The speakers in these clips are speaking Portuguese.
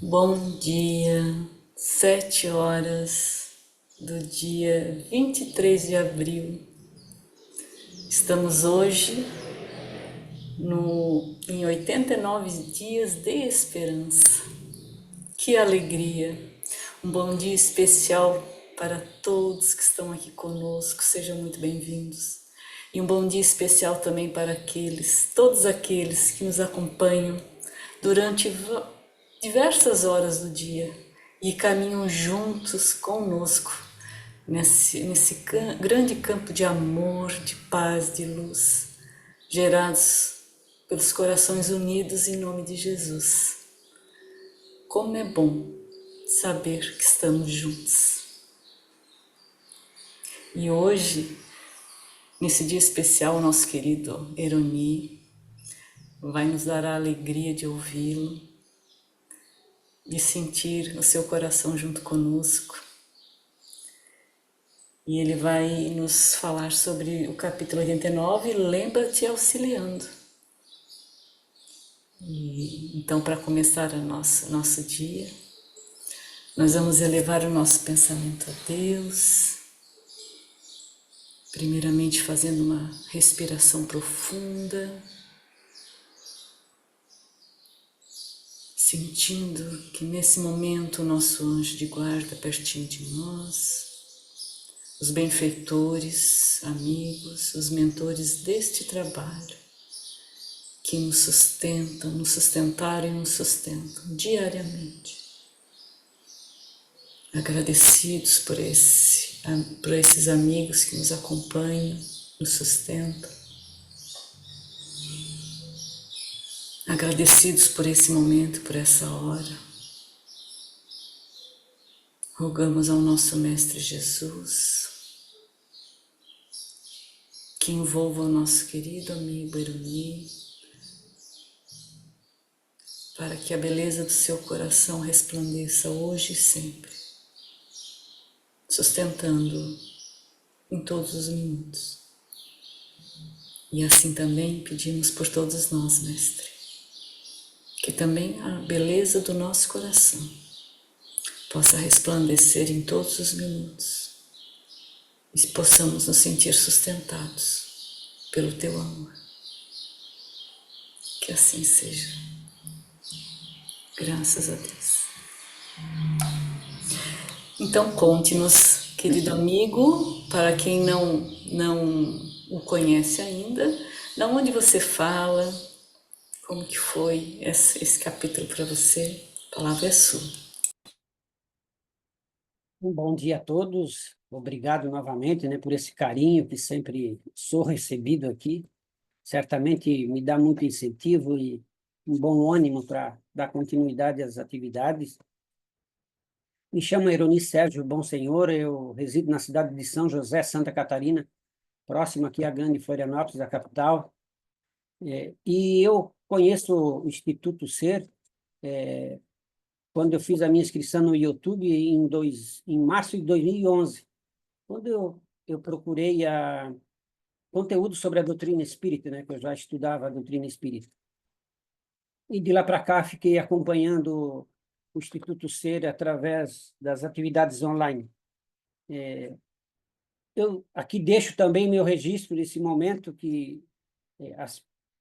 Bom dia, 7 horas do dia 23 de abril. Estamos hoje em 89 dias de esperança. Que alegria! Um bom dia especial para todos que estão aqui conosco, sejam muito bem-vindos. E um bom dia especial também para todos aqueles que nos acompanham durante diversas horas do dia e caminham juntos conosco nesse grande campo de amor, de paz, de luz, gerados pelos corações unidos em nome de Jesus. Como é bom saber que estamos juntos. E hoje, nesse dia especial, o nosso querido Eroni vai nos dar a alegria de ouvi-lo, de sentir o seu coração junto conosco. E ele vai nos falar sobre o capítulo 89, Lembra-te auxiliando. E então, para começar nosso dia, nós vamos elevar o nosso pensamento a Deus, primeiramente fazendo uma respiração profunda, sentindo que nesse momento o nosso anjo de guarda pertinho de nós, os benfeitores, amigos, os mentores deste trabalho, que nos sustentam, nos sustentaram e nos sustentam diariamente. Agradecidos por esses amigos que nos acompanham, nos sustentam. Agradecidos por esse momento, por essa hora. Rogamos ao nosso Mestre Jesus que envolva o nosso querido amigo Eruni, para que a beleza do seu coração resplandeça hoje e sempre, sustentando-o em todos os minutos. E assim também pedimos por todos nós, Mestre, que também a beleza do nosso coração possa resplandecer em todos os minutos e possamos nos sentir sustentados pelo Teu amor. Que assim seja. Graças a Deus. Então conte-nos, querido amigo, para quem não o conhece ainda, da onde você fala, como que foi esse capítulo para você. A palavra é sua. Um bom dia a todos. Obrigado novamente, né, por esse carinho que sempre sou recebido aqui. Certamente me dá muito incentivo e um bom ânimo para dar continuidade às atividades. Me chamo Eroni Sérgio Bom Senhor, eu resido na cidade de São José, Santa Catarina, próximo aqui à grande Florianópolis, a capital. E eu conheço o Instituto Ser quando eu fiz a minha inscrição no YouTube em março de 2011. Quando eu procurei conteúdo sobre a doutrina espírita, né, que eu já estudava a doutrina espírita. E de lá para cá fiquei acompanhando o Instituto Ser através das atividades online. Eu aqui deixo também meu registro nesse momento que,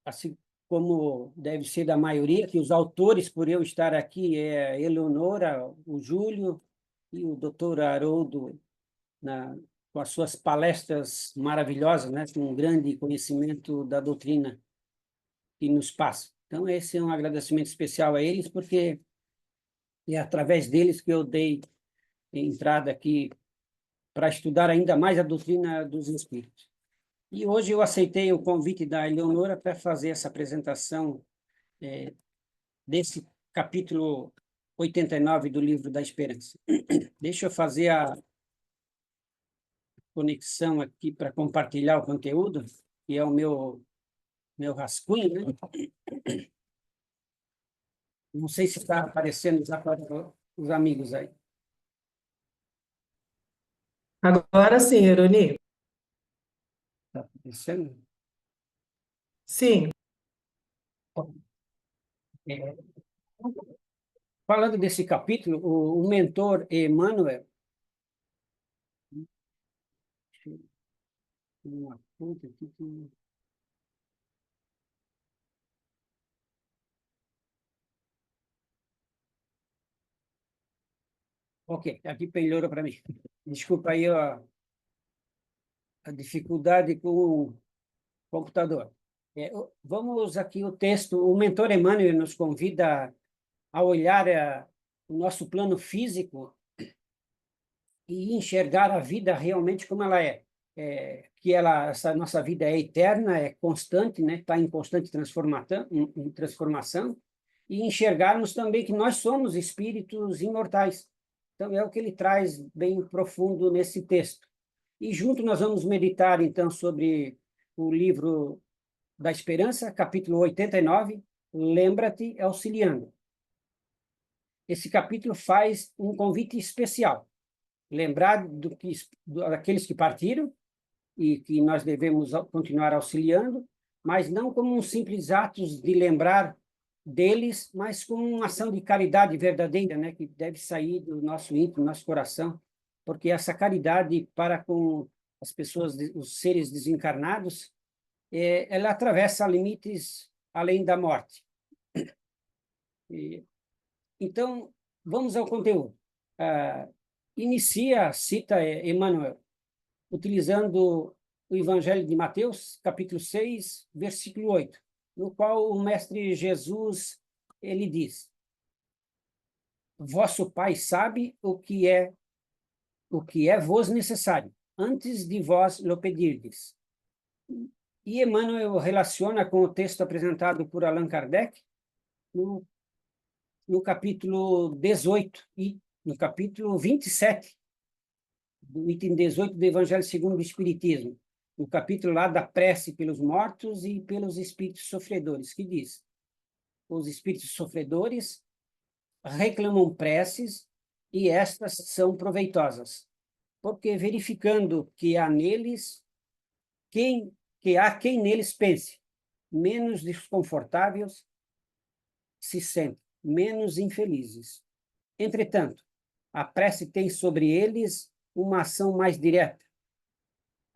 assim como deve ser da maioria, que os autores, por eu estar aqui, é a Eleonora, o Júlio e o doutor Haroldo, com as suas palestras maravilhosas, né, com um grande conhecimento da doutrina que nos passa. Então, esse é um agradecimento especial a eles, porque é através deles que eu dei entrada aqui para estudar ainda mais a doutrina dos espíritos. E hoje eu aceitei o convite da Eleonora para fazer essa apresentação desse capítulo 89 do Livro da Esperança. Deixa eu fazer a conexão aqui para compartilhar o conteúdo, que é o meu rascunho, né? Não sei se está aparecendo já para os amigos aí. Agora sim, Ironi. Está aparecendo? Sim, É, falando desse capítulo, o mentor Emmanuel, um aponto aqui ok, aqui melhorou para mim. Desculpa aí a dificuldade com o computador. Vamos aqui o texto. O mentor Emmanuel nos convida a olhar o nosso plano físico e enxergar a vida realmente como ela é. Que essa nossa vida é eterna, é constante, né? Está em constante transformação, em transformação, e enxergarmos também que nós somos espíritos imortais. Então, é o que ele traz bem profundo nesse texto. E junto nós vamos meditar, então, sobre o livro da Esperança, capítulo 89, Lembra-te auxiliando. Esse capítulo faz um convite especial. Lembrar daqueles que partiram e que nós devemos continuar auxiliando, mas não como um simples atos de lembrar deles, mas como uma ação de caridade verdadeira, né, que deve sair do nosso íntimo, do nosso coração, porque essa caridade para com as pessoas, os seres desencarnados, ela atravessa limites além da morte. Então, vamos ao conteúdo. Cita Emmanuel, utilizando o Evangelho de Mateus, capítulo 6, versículo 8, no qual o Mestre Jesus, ele diz: vosso Pai sabe o que é vos necessário, antes de vós lo pedirdes. E Emmanuel relaciona com o texto apresentado por Allan Kardec, no capítulo 18 e no capítulo 27, do item 18 do Evangelho segundo o Espiritismo, no capítulo lá da prece pelos mortos e pelos espíritos sofredores, que diz: os espíritos sofredores reclamam preces e estas são proveitosas, porque verificando que há neles quem neles pense, menos desconfortáveis se sentem, menos infelizes. Entretanto, a prece tem sobre eles uma ação mais direta.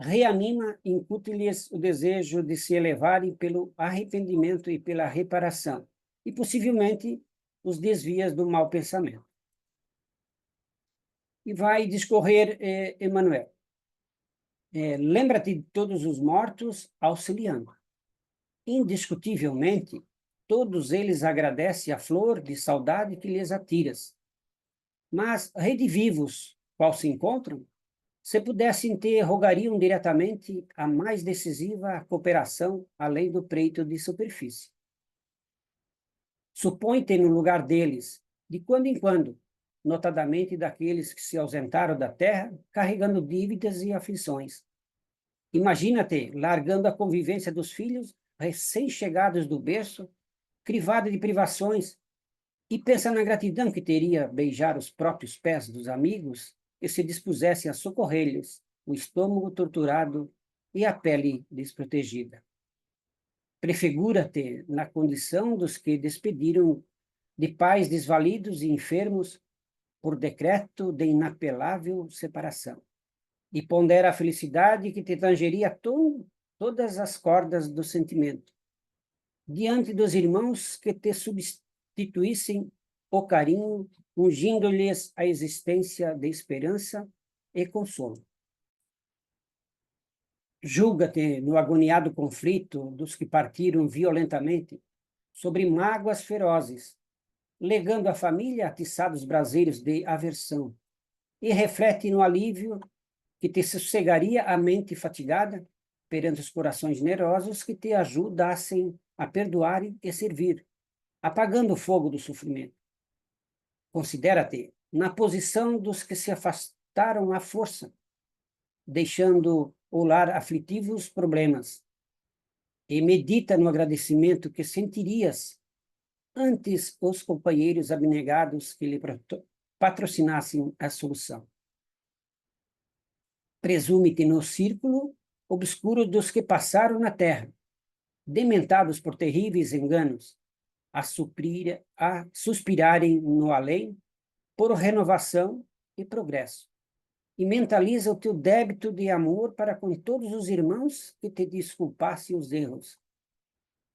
Reanima, incute-lhes o desejo de se elevarem pelo arrependimento e pela reparação, e possivelmente os desvia do mau pensamento. E vai discorrer Emmanuel. Lembra-te de todos os mortos, auxiliando. Indiscutivelmente, todos eles agradecem a flor de saudade que lhes atiras. Mas, redivivos, qual se encontram, se pudessem ter, rogariam diretamente a mais decisiva cooperação além do preito de superfície. Supõe-te no lugar deles, de quando em quando, notadamente daqueles que se ausentaram da terra, carregando dívidas e aflições. Imagina-te largando a convivência dos filhos, recém-chegados do berço, crivado de privações, e pensa na gratidão que teria beijar os próprios pés dos amigos que se dispusessem a socorrer-lhes o estômago torturado e a pele desprotegida. Prefigura-te na condição dos que despediram de pais desvalidos e enfermos por decreto de inapelável separação. E pondera a felicidade que te tangeria todas as cordas do sentimento, diante dos irmãos que te substituíssem o carinho, ungindo-lhes a existência de esperança e consolo. Julga-te no agoniado conflito dos que partiram violentamente, sobre mágoas ferozes, legando à família atiçados braseiros de aversão, e reflete no alívio que te sossegaria a mente fatigada perante os corações generosos que te ajudassem a perdoar e servir, apagando o fogo do sofrimento. Considera-te na posição dos que se afastaram à força, deixando o lar aflitivos problemas, e medita no agradecimento que sentirias antes os companheiros abnegados que lhe patrocinassem a solução. Presume-te no círculo obscuro dos que passaram na terra, dementados por terríveis enganos, a suspirarem no além por renovação e progresso. E mentaliza o teu débito de amor para com todos os irmãos que te desculpassem os erros,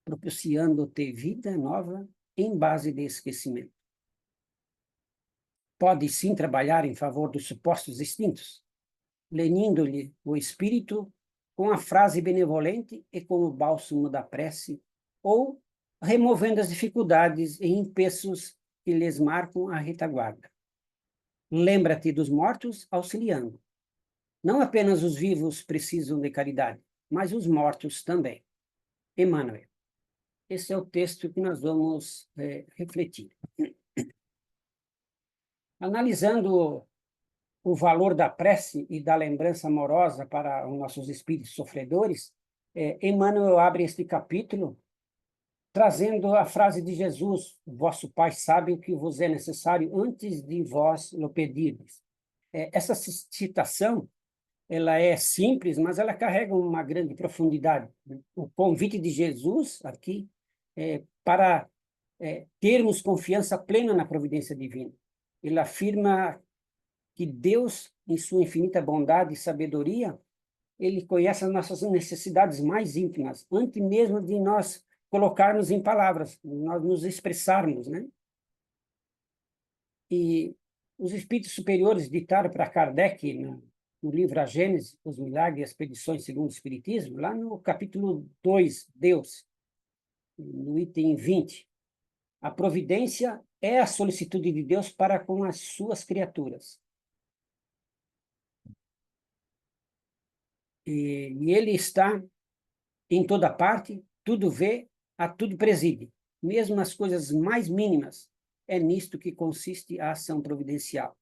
propiciando-te vida nova em base de esquecimento. Pode sim trabalhar em favor dos supostos extintos, lenindo-lhe o espírito com a frase benevolente e com o bálsamo da prece, ou removendo as dificuldades e empeços que lhes marcam a retaguarda. Lembra-te dos mortos auxiliando. Não apenas os vivos precisam de caridade, mas os mortos também. Emmanuel. Esse é o texto que nós vamos refletir. Analisando o valor da prece e da lembrança amorosa para os nossos espíritos sofredores, Emmanuel abre este capítulo trazendo a frase de Jesus: vosso Pai sabe o que vos é necessário antes de vós o pedirdes. Essa citação, ela é simples, mas ela carrega uma grande profundidade. O convite de Jesus aqui para termos confiança plena na providência divina. Ele afirma que Deus, em sua infinita bondade e sabedoria, ele conhece as nossas necessidades mais íntimas, antes mesmo de nós colocarmos em palavras, nós nos expressarmos, né? E os espíritos superiores ditaram para Kardec, no livro A Gênese, os Milagres e as Expedições segundo o Espiritismo, lá no capítulo 2, Deus, no item 20, a providência é a solicitude de Deus para com as suas criaturas. E ele está em toda parte, tudo vê, a tudo preside. Mesmo as coisas mais mínimas, é nisto que consiste a ação providencial.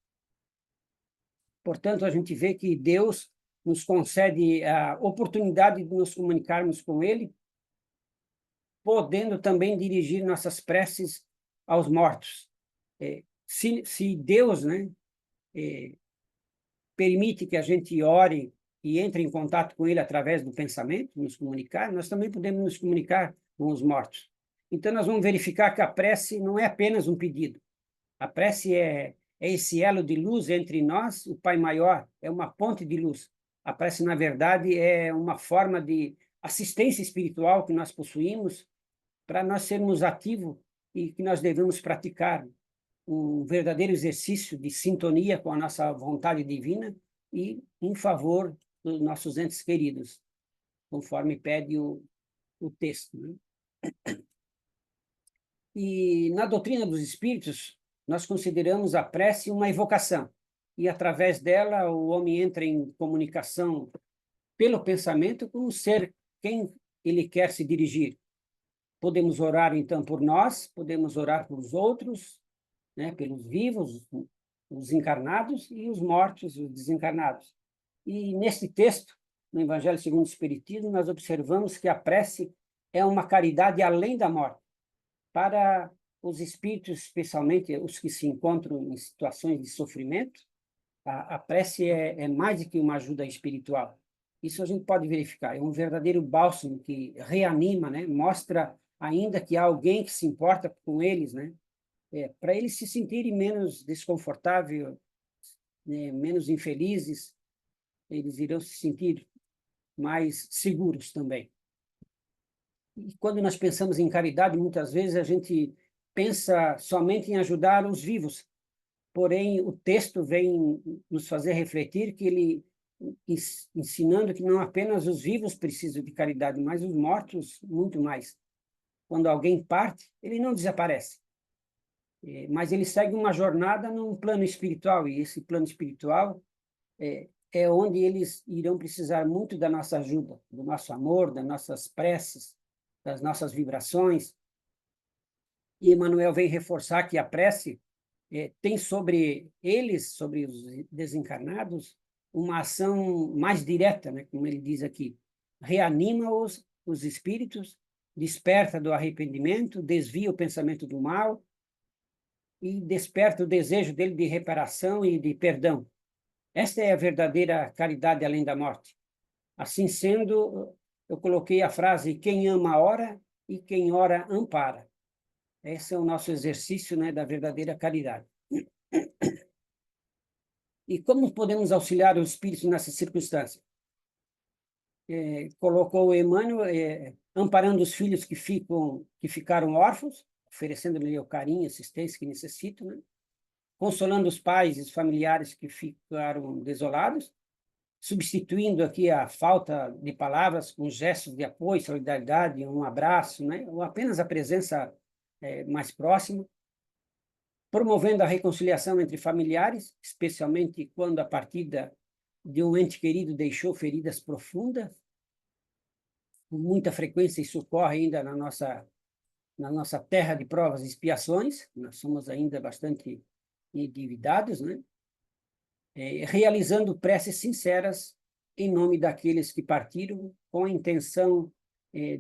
Portanto, a gente vê que Deus nos concede a oportunidade de nos comunicarmos com Ele, podendo também dirigir nossas preces aos mortos. Se Deus, né, permite que a gente ore e entre em contato com Ele através do pensamento, nos comunicar, nós também podemos nos comunicar com os mortos. Então, nós vamos verificar que a prece não é apenas um pedido. A prece é esse elo de luz entre nós, o Pai Maior, é uma ponte de luz. A prece, na verdade, é uma forma de assistência espiritual que nós possuímos para nós sermos ativos e que nós devemos praticar um verdadeiro exercício de sintonia com a nossa vontade divina e em favor dos nossos entes queridos, conforme pede o texto, né? E na doutrina dos espíritos, nós consideramos a prece uma evocação, e através dela o homem entra em comunicação pelo pensamento com o ser quem ele quer se dirigir. Podemos orar, então, por nós, podemos orar por os outros, né, pelos vivos, os encarnados, e os mortos, os desencarnados. E neste texto, no Evangelho segundo o Espiritismo, nós observamos que a prece é uma caridade além da morte. Para os espíritos, especialmente os que se encontram em situações de sofrimento, a prece é mais do que uma ajuda espiritual. Isso a gente pode verificar. É um verdadeiro bálsamo que reanima, né? Mostra ainda que há alguém que se importa com eles, né? Para eles se sentirem menos desconfortáveis, né? Menos infelizes, eles irão se sentir mais seguros também. E quando nós pensamos em caridade, muitas vezes a gente pensa somente em ajudar os vivos, porém o texto vem nos fazer refletir que ele ensinando que não apenas os vivos precisam de caridade, mas os mortos muito mais. Quando alguém parte, ele não desaparece, mas ele segue uma jornada num plano espiritual, e esse plano espiritual é onde eles irão precisar muito da nossa ajuda, do nosso amor, das nossas preces, das nossas vibrações. E Emmanuel vem reforçar que a prece tem sobre eles, sobre os desencarnados, uma ação mais direta, né, como ele diz aqui. Reanima os espíritos, desperta do arrependimento, desvia o pensamento do mal e desperta o desejo dele de reparação e de perdão. Esta é a verdadeira caridade além da morte. Assim sendo, eu coloquei a frase: quem ama ora e quem ora ampara. Esse é o nosso exercício, né, da verdadeira caridade. E como podemos auxiliar o espírito nessa circunstância? Colocou Emmanuel, amparando os filhos que ficaram órfãos, oferecendo-lhe o carinho e assistência que necessitam, né? Consolando os pais e os familiares que ficaram desolados, substituindo aqui a falta de palavras com gestos de apoio, solidariedade, um abraço, né? Ou apenas a presença mais próxima, promovendo a reconciliação entre familiares, especialmente quando a partida de um ente querido deixou feridas profundas. Com muita frequência isso ocorre ainda na nossa terra de provas e expiações, nós somos ainda bastante endividados, né? Realizando preces sinceras em nome daqueles que partiram, com a intenção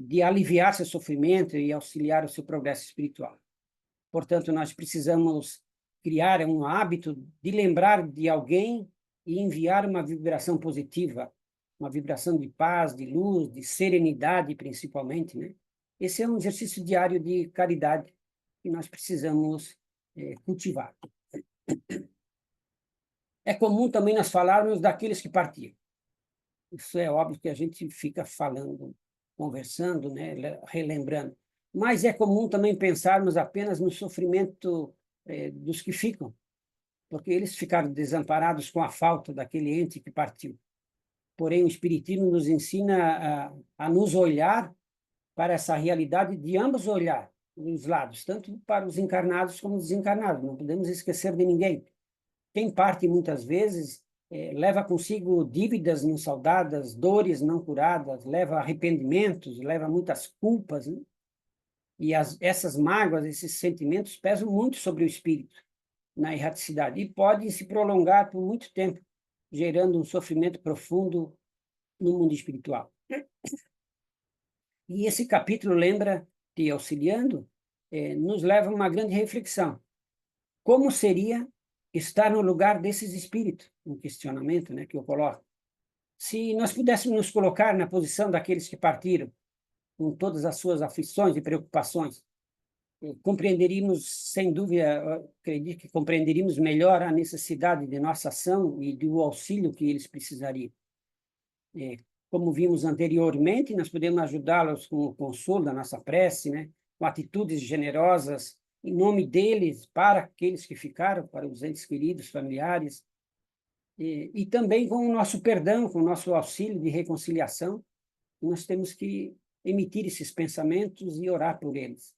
de aliviar seu sofrimento e auxiliar o seu progresso espiritual. Portanto, nós precisamos criar um hábito de lembrar de alguém e enviar uma vibração positiva, uma vibração de paz, de luz, de serenidade, principalmente, né? Esse é um exercício diário de caridade que nós precisamos cultivar. É comum também nós falarmos daqueles que partiram. Isso é óbvio que a gente fica falando, conversando, né, relembrando. Mas é comum também pensarmos apenas no sofrimento dos que ficam, porque eles ficaram desamparados com a falta daquele ente que partiu. Porém, o Espiritismo nos ensina a nos olhar para essa realidade de ambos olhar, os lados, tanto para os encarnados como os desencarnados. Não podemos esquecer de ninguém. Quem parte, muitas vezes, leva consigo dívidas não saldadas, dores não curadas, leva arrependimentos, leva muitas culpas, né? E essas mágoas, esses sentimentos pesam muito sobre o espírito na erraticidade e podem se prolongar por muito tempo, gerando um sofrimento profundo no mundo espiritual. E esse capítulo lembra que, auxiliando, nos leva a uma grande reflexão. Como seria estar no lugar desses espíritos? Um questionamento, né, que eu coloco. Se nós pudéssemos nos colocar na posição daqueles que partiram, com todas as suas aflições e preocupações, compreenderíamos, sem dúvida, acredito que compreenderíamos melhor a necessidade de nossa ação e do auxílio que eles precisariam. Como vimos anteriormente, nós podemos ajudá-los com o consolo da nossa prece, né? Com atitudes generosas, em nome deles, para aqueles que ficaram, para os entes queridos, familiares, e também com o nosso perdão, com o nosso auxílio de reconciliação. Nós temos que emitir esses pensamentos e orar por eles.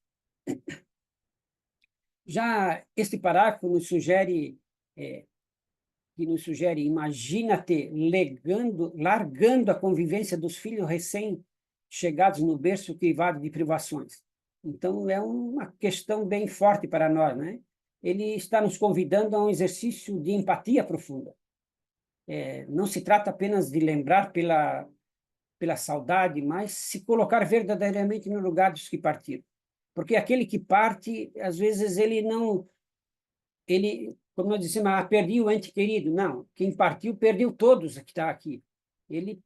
Já este parágrafo nos sugere, imagina-te largando a convivência dos filhos recém-chegados no berço crivado de privações. Então, é uma questão bem forte para nós, né? Ele está nos convidando a um exercício de empatia profunda. Não se trata apenas de lembrar pela saudade, mas se colocar verdadeiramente no lugar dos que partiram. Porque aquele que parte, às vezes, como nós dissemos, perdi o ente querido. Não, quem partiu, perdeu todos que está aqui. Ele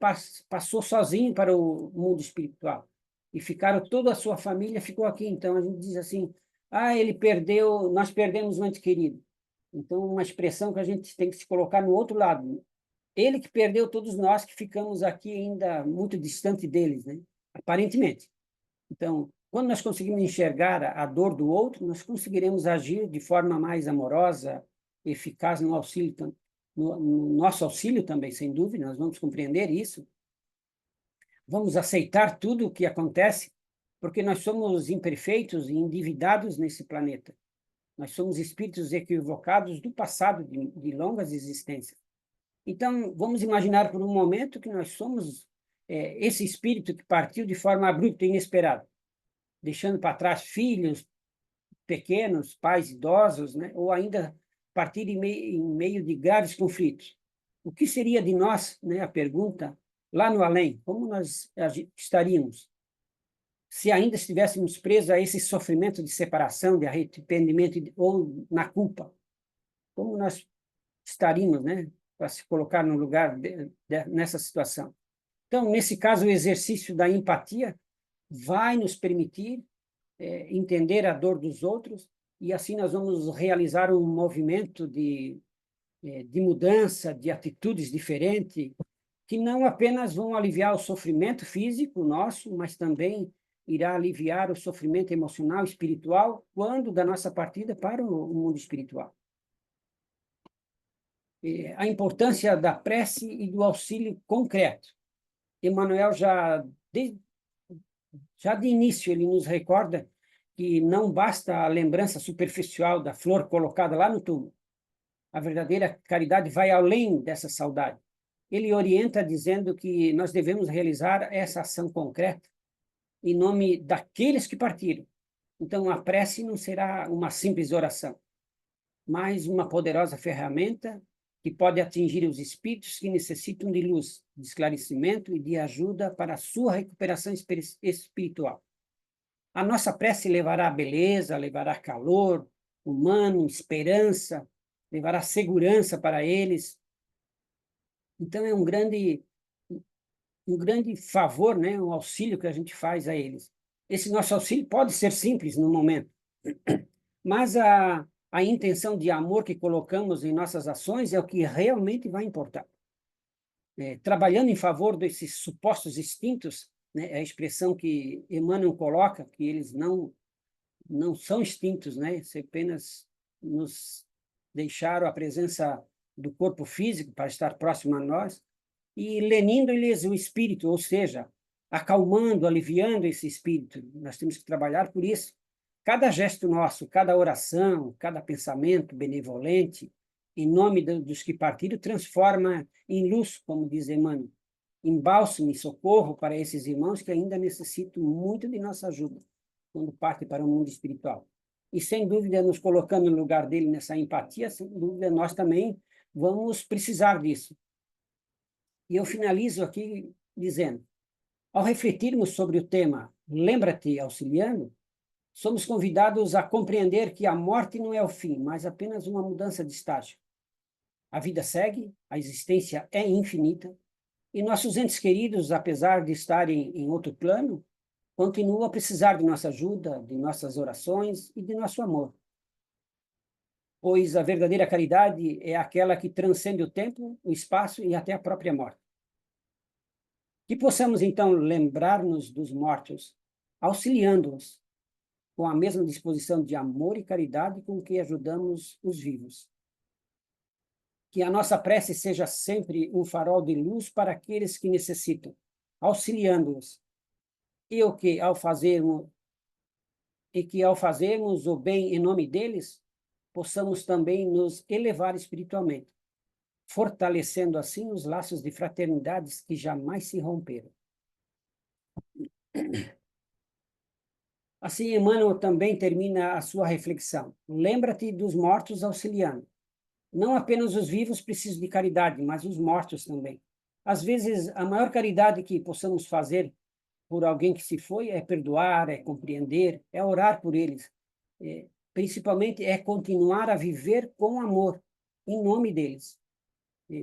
passou sozinho para o mundo espiritual. E toda a sua família ficou aqui. Então, a gente diz assim, ele perdeu, nós perdemos o ente querido. Então, uma expressão que a gente tem que se colocar no outro lado. Ele que perdeu todos nós que ficamos aqui ainda muito distante deles, né? Aparentemente. Então, quando nós conseguimos enxergar a dor do outro, nós conseguiremos agir de forma mais amorosa, eficaz no auxílio, no nosso auxílio também, sem dúvida, nós vamos compreender isso. Vamos aceitar tudo o que acontece, porque nós somos imperfeitos e endividados nesse planeta. Nós somos espíritos equivocados do passado, de longas existências. Então, vamos imaginar por um momento que nós somos esse espírito que partiu de forma abrupta e inesperada, deixando para trás filhos pequenos, pais idosos, né? Ou ainda partir em meio de graves conflitos. O que seria de nós, né, a pergunta, lá no além? Como nós estaríamos? Se ainda estivéssemos presos a esse sofrimento de separação, de arrependimento ou na culpa, como nós estaríamos, né, para se colocar no lugar nessa situação? Então, nesse caso, o exercício da empatia vai nos permitir entender a dor dos outros, e assim nós vamos realizar um movimento de mudança, de atitudes diferentes, que não apenas vão aliviar o sofrimento físico nosso, mas também irá aliviar o sofrimento emocional e espiritual quando da nossa partida para o mundo espiritual. A importância da prece e do auxílio concreto. Emmanuel já de início ele nos recorda que não basta a lembrança superficial da flor colocada lá no túmulo. A verdadeira caridade vai além dessa saudade. Ele orienta dizendo que nós devemos realizar essa ação concreta em nome daqueles que partiram. Então, a prece não será uma simples oração, mas uma poderosa ferramenta que pode atingir os espíritos que necessitam de luz, de esclarecimento e de ajuda para a sua recuperação espiritual. A nossa prece levará beleza, levará calor humano, esperança, levará segurança para eles. Então, é um grande favor, né, um auxílio que a gente faz a eles. Esse nosso auxílio pode ser simples no momento, mas a intenção de amor que colocamos em nossas ações é o que realmente vai importar. Trabalhando em favor desses supostos instintos, né, a expressão que Emmanuel coloca, que eles não são instintos, né, se apenas nos deixaram a presença do corpo físico para estar próximo a nós, e lenindo-lhes o espírito, ou seja, acalmando, aliviando esse espírito. Nós temos que trabalhar por isso. Cada gesto nosso, cada oração, cada pensamento benevolente, em nome dos que partiram, transforma em luz, como diz Emmanuel, em bálsamo e socorro para esses irmãos que ainda necessitam muito de nossa ajuda quando partem para o mundo espiritual. E, sem dúvida, nos colocando no lugar dele nessa empatia, sem dúvida, nós também vamos precisar disso. E eu finalizo aqui dizendo, ao refletirmos sobre o tema Lembra-te auxiliando, somos convidados a compreender que a morte não é o fim, mas apenas uma mudança de estágio. A vida segue, a existência é infinita, e nossos entes queridos, apesar de estarem em outro plano, continuam a precisar de nossa ajuda, de nossas orações e de nosso amor. Pois a verdadeira caridade é aquela que transcende o tempo, o espaço e até a própria morte. Que possamos, então, lembrar-nos dos mortos, auxiliando-os, com a mesma disposição de amor e caridade com que ajudamos os vivos. Que a nossa prece seja sempre um farol de luz para aqueles que necessitam, auxiliando-os, e que ao fazermos o bem em nome deles, possamos também nos elevar espiritualmente, fortalecendo assim os laços de fraternidades que jamais se romperam. Assim, Emmanuel também termina a sua reflexão. Lembra-te dos mortos auxiliando. Não apenas os vivos precisam de caridade, mas os mortos também. Às vezes, a maior caridade que possamos fazer por alguém que se foi é perdoar, é compreender, é orar por eles. Principalmente é continuar a viver com amor, em nome deles.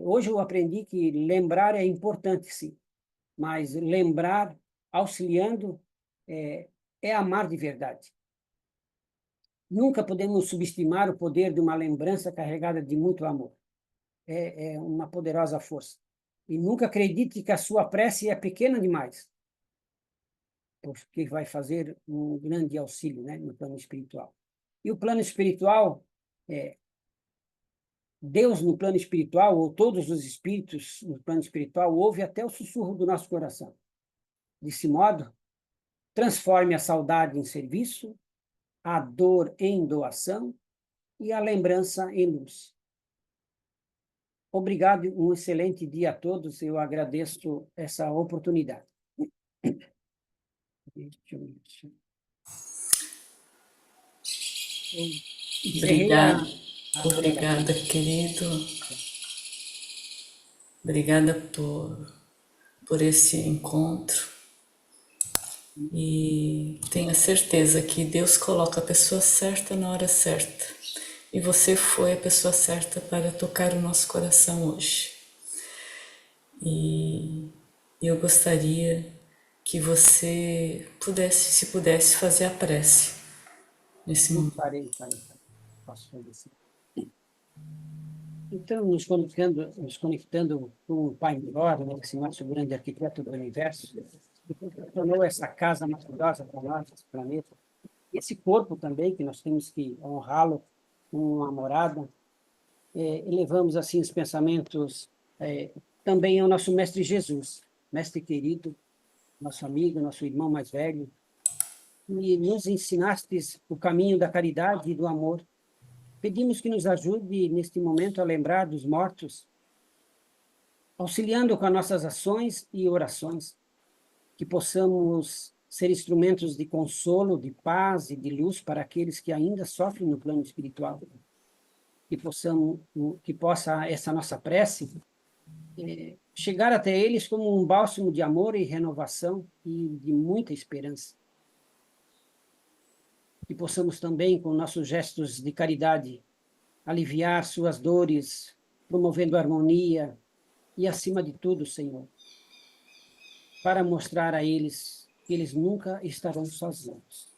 Hoje eu aprendi que lembrar é importante, sim, mas lembrar, auxiliando, é amar de verdade. Nunca podemos subestimar o poder de uma lembrança carregada de muito amor. É uma poderosa força. E nunca acredite que a sua prece é pequena demais, porque vai fazer um grande auxílio, né, no plano espiritual. E o plano espiritual, Deus no plano espiritual, ou todos os espíritos no plano espiritual, ouve até o sussurro do nosso coração. Desse modo, transforme a saudade em serviço, a dor em doação e a lembrança em luz. Obrigado, um excelente dia a todos. Eu agradeço essa oportunidade. Obrigada, obrigada, querido. Obrigada por esse encontro. E tenha certeza que Deus coloca a pessoa certa na hora certa. E você foi a pessoa certa para tocar o nosso coração hoje. E eu gostaria que você pudesse, se pudesse, fazer a prece nesse momento. Parei. Posso fazer assim. Então, nos conectando com o Pai Maior, né, esse nosso grande arquiteto do universo, que tornou essa casa maravilhosa para nós, esse planeta, e esse corpo também, que nós temos que honrá-lo com uma morada, elevamos assim os pensamentos também ao nosso Mestre Jesus, Mestre querido, nosso amigo, nosso irmão mais velho, e nos ensinastes o caminho da caridade e do amor. Pedimos que nos ajude, neste momento, a lembrar dos mortos, auxiliando com as nossas ações e orações, que possamos ser instrumentos de consolo, de paz e de luz para aqueles que ainda sofrem no plano espiritual. Que possa essa nossa prece chegar até eles como um bálsamo de amor e renovação e de muita esperança. Que possamos também, com nossos gestos de caridade, aliviar suas dores, promovendo harmonia e, acima de tudo, Senhor, para mostrar a eles que eles nunca estarão sozinhos.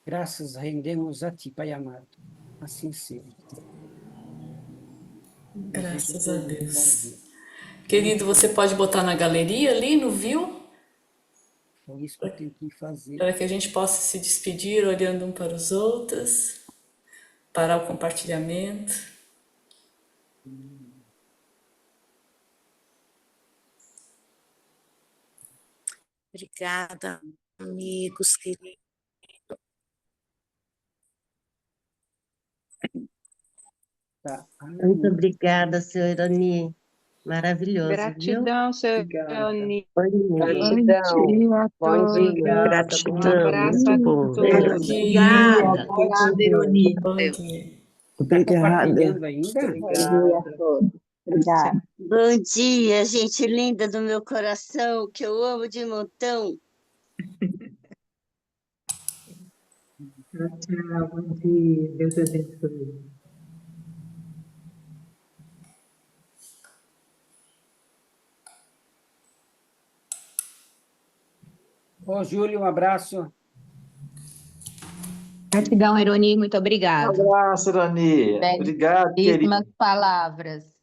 Graças rendemos a Ti, Pai amado. Assim seja. Graças a Deus. Querido, você pode botar na galeria ali, no Viu? É isso que eu tenho que fazer. Para que a gente possa se despedir olhando um para os outros, parar o compartilhamento. Obrigada, amigos queridos. Tá. Muito obrigada, senhor Irani. Maravilhoso, viu? Gratidão, seu Obrigada. Leoni. Oi, Gratidão. Bom dia a Bom todos. dia, Obrigada, Um gratidão, abraço muito a bom. todos. Obrigada. Obrigada, Ironi. Bom dia. Está compartilhando ainda? Obrigada. Obrigada. Bom dia, gente linda do meu coração, que eu amo de montão. Tchau, bom dia. Deus abençoe. Ô, Júlio, um abraço. Gratidão, Ironi, muito obrigada. Um abraço, Rani. Obrigado, querido. Belíssimas palavras.